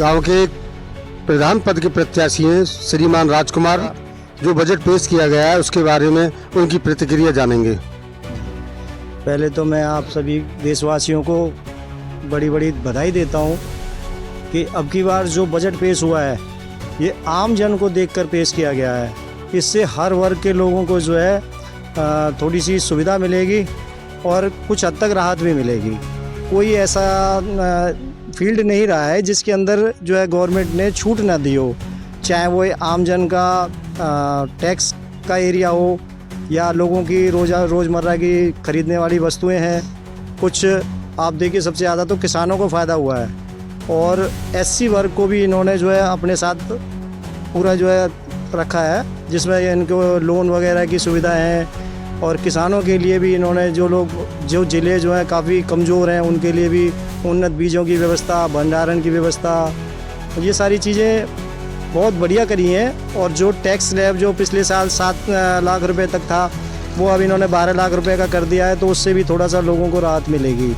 गांव के प्रधान पद के प्रत्याशी हैं श्रीमान राजकुमार। जो बजट पेश किया गया है उसके बारे में उनकी प्रतिक्रिया जानेंगे। पहले तो मैं आप सभी देशवासियों को बड़ी बड़ी बधाई देता हूं कि अब की बार जो बजट पेश हुआ है ये आम जन को देखकर पेश किया गया है। इससे हर वर्ग के लोगों को जो है थोड़ी सी सुविधा मिलेगी और कुछ हद तक राहत भी मिलेगी। कोई ऐसा फील्ड नहीं रहा है जिसके अंदर जो है गवर्नमेंट ने छूट ना दी हो, चाहे वो आम जन का टैक्स का एरिया हो या लोगों की रोज़मर्रा की खरीदने वाली वस्तुएं हैं। कुछ आप देखिए सबसे ज़्यादा तो किसानों को फ़ायदा हुआ है और एससी वर्ग को भी इन्होंने जो है अपने साथ पूरा जो है रखा है, जिसमें इनको लोन वगैरह की सुविधा है। और किसानों के लिए भी इन्होंने जो ज़िले जो हैं काफ़ी कमज़ोर हैं उनके लिए भी उन्नत बीजों की व्यवस्था, भंडारण की व्यवस्था, ये सारी चीज़ें बहुत बढ़िया करी हैं। और जो टैक्स स्लैब जो पिछले साल 7 लाख रुपए तक था वो अब इन्होंने 12 लाख रुपए का कर दिया है, तो उससे भी थोड़ा सा लोगों को राहत मिलेगी।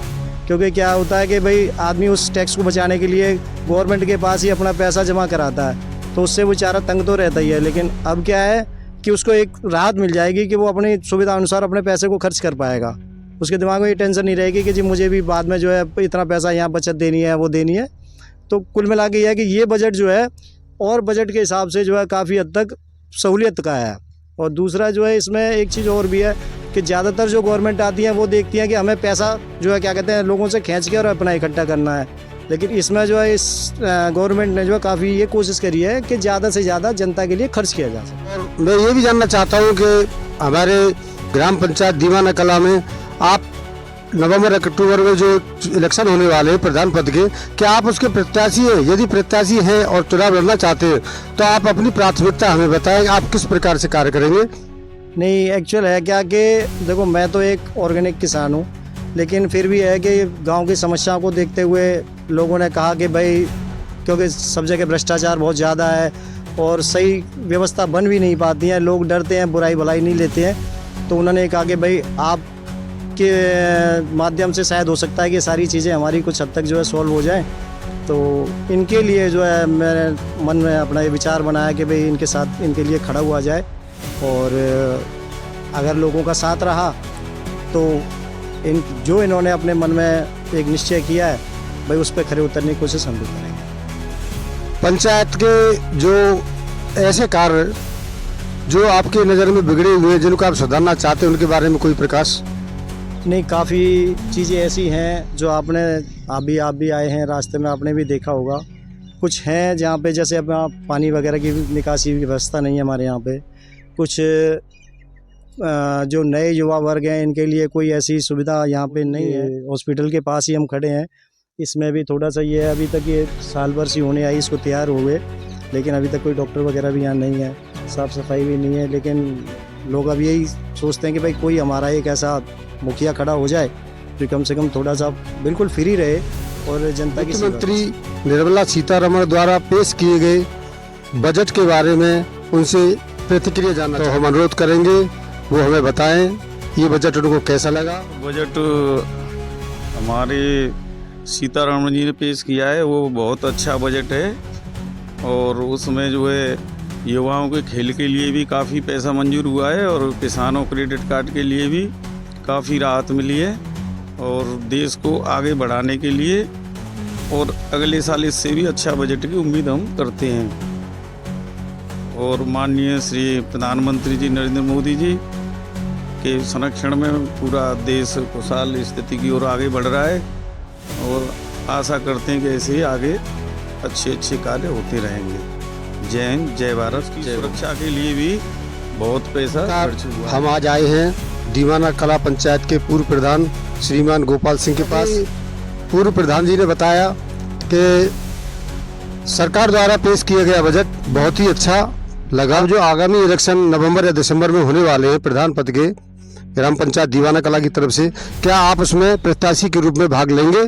क्योंकि क्या होता है कि भाई आदमी उस टैक्स को बचाने के लिए गवर्नमेंट के पास ही अपना पैसा जमा कराता है, तो उससे बेचारा तंग तो रहता ही है। लेकिन अब क्या है कि उसको एक राहत मिल जाएगी कि वो अपनी सुविधा अनुसार अपने पैसे को खर्च कर पाएगा। उसके दिमाग में ये टेंशन नहीं रहेगी कि जी मुझे भी बाद में जो है इतना पैसा यहाँ बचत देनी है, वो देनी है। तो कुल मिला के ये है कि ये बजट जो है और बजट के हिसाब से जो है काफ़ी हद तक सहूलियत का है। और दूसरा जो है इसमें एक चीज़ और भी है कि ज़्यादातर जो गवर्नमेंट आती है वो देखती है कि हमें पैसा जो है क्या कहते हैं लोगों से खींच के और अपना इकट्ठा करना है। लेकिन इसमें जो है इस गवर्नमेंट ने जो है काफ़ी ये कोशिश करी है कि ज़्यादा से ज़्यादा जनता के लिए खर्च किया जा सके। और मैं ये भी जानना चाहता हूँ कि हमारे ग्राम पंचायत दीवाना कला में आप नवंबर-अक्टूबर में जो इलेक्शन होने वाले हैं प्रधान पद के, क्या आप उसके प्रत्याशी हैं? यदि प्रत्याशी हैं और चुनाव लड़ना चाहते हैं तो आप अपनी प्राथमिकता हमें बताएं, आप किस प्रकार से कार्य करेंगे? नहीं, एक्चुअल है क्या कि देखो मैं तो एक ऑर्गेनिक किसान हूँ, लेकिन फिर भी है कि गांव की समस्याओं को देखते हुए लोगों ने कहा कि भाई क्योंकि सब जगह भ्रष्टाचार बहुत ज़्यादा है और सही व्यवस्था बन भी नहीं पाती है, लोग डरते हैं, बुराई भलाई नहीं लेते हैं, तो उन्होंने कहा कि भाई आप के माध्यम से शायद हो सकता है कि सारी चीज़ें हमारी कुछ हद तक जो है सॉल्व हो जाए। तो इनके लिए जो है मैंने मन में अपना ये विचार बनाया कि भाई इनके साथ इनके लिए खड़ा हुआ जाए और अगर लोगों का साथ रहा तो जो इन्होंने अपने मन में एक निश्चय किया है भाई उस पर खरे उतरने की कोशिश हम भी करेंगे। पंचायत के जो ऐसे कार्य जो आपकी नज़र में बिगड़े हुए हैं जिनको आप सुधारना चाहते हैं उनके बारे में कोई प्रकाश? नहीं, काफ़ी चीज़ें ऐसी हैं जो आप भी आए हैं रास्ते में, आपने भी देखा होगा। कुछ हैं जहाँ पे जैसे अब पानी वगैरह की निकासी की व्यवस्था नहीं है हमारे यहाँ पे। कुछ जो नए युवा वर्ग हैं इनके लिए कोई ऐसी सुविधा यहाँ पे नहीं है। हॉस्पिटल के पास ही हम खड़े हैं, इसमें भी थोड़ा सा ये है, अभी तक ये साल भर सी होने आई इसको तैयार हुए, लेकिन अभी तक कोई डॉक्टर वगैरह भी यहाँ नहीं है, साफ़ सफाई भी नहीं है। लेकिन लोग अब यही सोचते हैं कि भाई कोई हमारा एक ऐसा मुखिया खड़ा हो जाए तो कम से कम थोड़ा सा बिल्कुल फ्री रहे और जनता की। मुख्यमंत्री निर्मला सीतारमण द्वारा पेश किए गए बजट के बारे में उनसे प्रतिक्रिया जानना तो हम अनुरोध करेंगे वो हमें बताएं ये बजट उनको कैसा लगा। बजट हमारे सीतारमण जी ने पेश किया है वो बहुत अच्छा बजट है और उसमें जो है युवाओं के खेल के लिए भी काफ़ी पैसा मंजूर हुआ है और किसानों क्रेडिट कार्ड के लिए भी काफ़ी राहत मिली है और देश को आगे बढ़ाने के लिए और अगले साल इससे भी अच्छा बजट की उम्मीद हम करते हैं। और माननीय श्री प्रधानमंत्री जी नरेंद्र मोदी जी के संरक्षण में पूरा देश खुशहाल स्थिति की ओर आगे बढ़ रहा है और आशा करते हैं कि ऐसे ही आगे अच्छे कार्य होते रहेंगे। जय हिंद, जय भारत। की सुरक्षा के लिए भी बहुत पैसा खर्च हुआ। हम आज आए हैं दीवाना कला पंचायत के पूर्व प्रधान श्रीमान गोपाल सिंह के पास। पूर्व प्रधान जी ने बताया कि सरकार द्वारा पेश किया गया बजट बहुत ही अच्छा लगा। जो आगामी इलेक्शन नवंबर या दिसंबर में होने वाले हैं प्रधान पद के ग्राम पंचायत दीवाना कला की तरफ से, क्या आप उसमें प्रत्याशी के रूप में भाग लेंगे?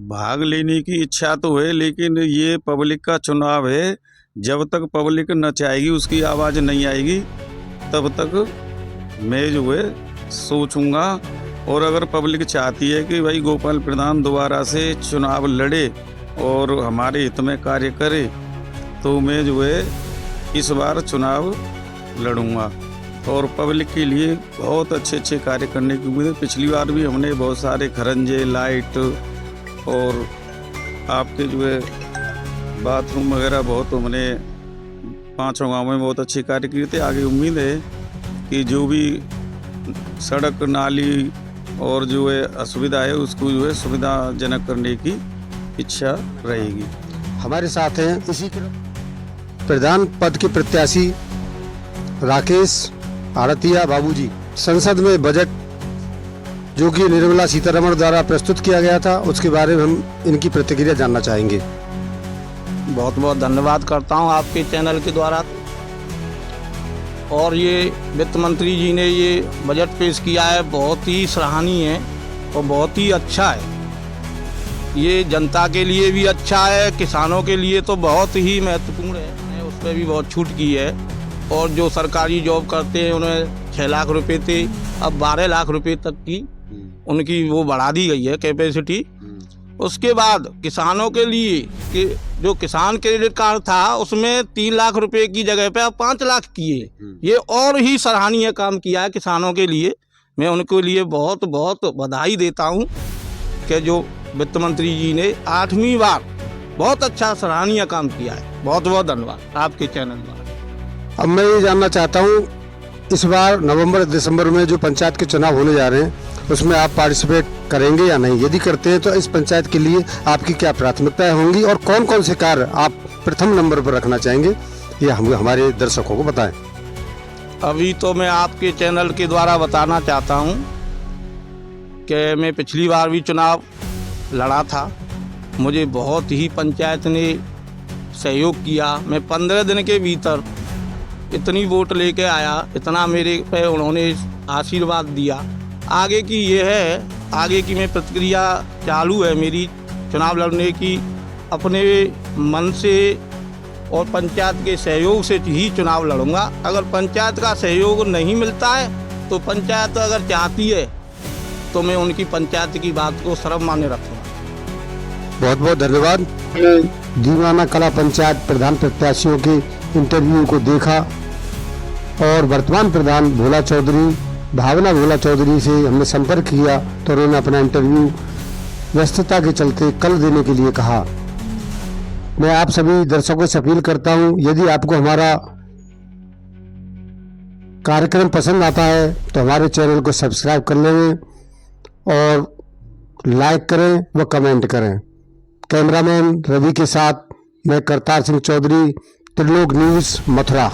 भाग लेने की इच्छा तो है, लेकिन ये पब्लिक का चुनाव है, जब तक पब्लिक न चाहेगी उसकी आवाज़ नहीं आएगी तब तक मैं जो है सोचूंगा और अगर पब्लिक चाहती है कि भाई गोपाल प्रधान दोबारा से चुनाव लड़े और हमारे हित में कार्य करे, तो मैं जो है इस बार चुनाव लड़ूंगा और पब्लिक के लिए बहुत अच्छे अच्छे कार्य करने की उम्मीद है। पिछली बार भी हमने बहुत सारे खरंजे, लाइट और आपके जो है बाथरूम वगैरह बहुत हमने 5 गाँव में बहुत अच्छे कार्य किए थे। आगे उम्मीद है कि जो भी सड़क, नाली और जो है असुविधा है उसको जो है सुविधाजनक करने की इच्छा रहेगी। हमारे साथ हैं इसी प्रधान पद के प्रत्याशी राकेश आड़तिया बाबूजी। संसद में बजट जो कि निर्मला सीतारमण द्वारा प्रस्तुत किया गया था, उसके बारे में हम इनकी प्रतिक्रिया जानना चाहेंगे। बहुत बहुत धन्यवाद करता हूं आपके चैनल के द्वारा। और ये वित्त मंत्री जी ने ये बजट पेश किया है, बहुत ही सराहनीय है और बहुत ही अच्छा है। ये जनता के लिए भी अच्छा है, किसानों के लिए तो बहुत ही महत्वपूर्ण है। उस पर भी बहुत छूट की है। और जो सरकारी जॉब करते हैं उन्हें 6 लाख रुपए थे, अब 12 लाख रुपए तक की उनकी वो बढ़ा दी गई है कैपेसिटी। उसके बाद किसानों के लिए कि जो किसान क्रेडिट कार्ड था उसमें 3 लाख रुपए की जगह पे अब 5 लाख किए। ये और ही सराहनीय काम किया है किसानों के लिए। मैं उनके लिए बहुत बहुत बधाई देता हूं कि जो वित्त मंत्री जी ने 8वीं बार बहुत अच्छा सराहनीय काम किया है। बहुत बहुत धन्यवाद आपके चैनल द्वारा। अब मैं ये जानना चाहता हूँ, इस बार नवंबर दिसंबर में जो पंचायत के चुनाव होने जा रहे हैं उसमें आप पार्टिसिपेट करेंगे या नहीं? यदि करते हैं तो इस पंचायत के लिए आपकी क्या प्राथमिकताएं होंगी और कौन कौन से कार्य आप प्रथम नंबर पर रखना चाहेंगे, ये हम हमारे दर्शकों को बताएं। अभी तो मैं आपके चैनल के द्वारा बताना चाहता हूं कि मैं पिछली बार भी चुनाव लड़ा था। मुझे बहुत ही पंचायत ने सहयोग किया। मैं 15 दिन के भीतर इतनी वोट लेके आया, इतना मेरे पे उन्होंने आशीर्वाद दिया। आगे की ये है, आगे की मैं प्रतिक्रिया चालू है मेरी चुनाव लड़ने की। अपने मन से और पंचायत के सहयोग से ही चुनाव लड़ूंगा। अगर पंचायत का सहयोग नहीं मिलता है तो पंचायत अगर चाहती है तो मैं उनकी पंचायत की बात को सर्वमान्य रखूँगा। बहुत बहुत धन्यवाद। दीवाना कला पंचायत प्रधान प्रत्याशियों के इंटरव्यू को देखा और वर्तमान प्रधान भावना भोला चौधरी से हमने संपर्क किया तो उन्होंने अपना इंटरव्यू व्यस्तता के चलते कल देने के लिए कहा। मैं आप सभी दर्शकों से अपील करता हूं, यदि आपको हमारा कार्यक्रम पसंद आता है तो हमारे चैनल को सब्सक्राइब कर लें और लाइक करें व कमेंट करें। कैमरामैन रवि के साथ मैं करतार सिंह चौधरी, त्रिलोक न्यूज़, मथुरा।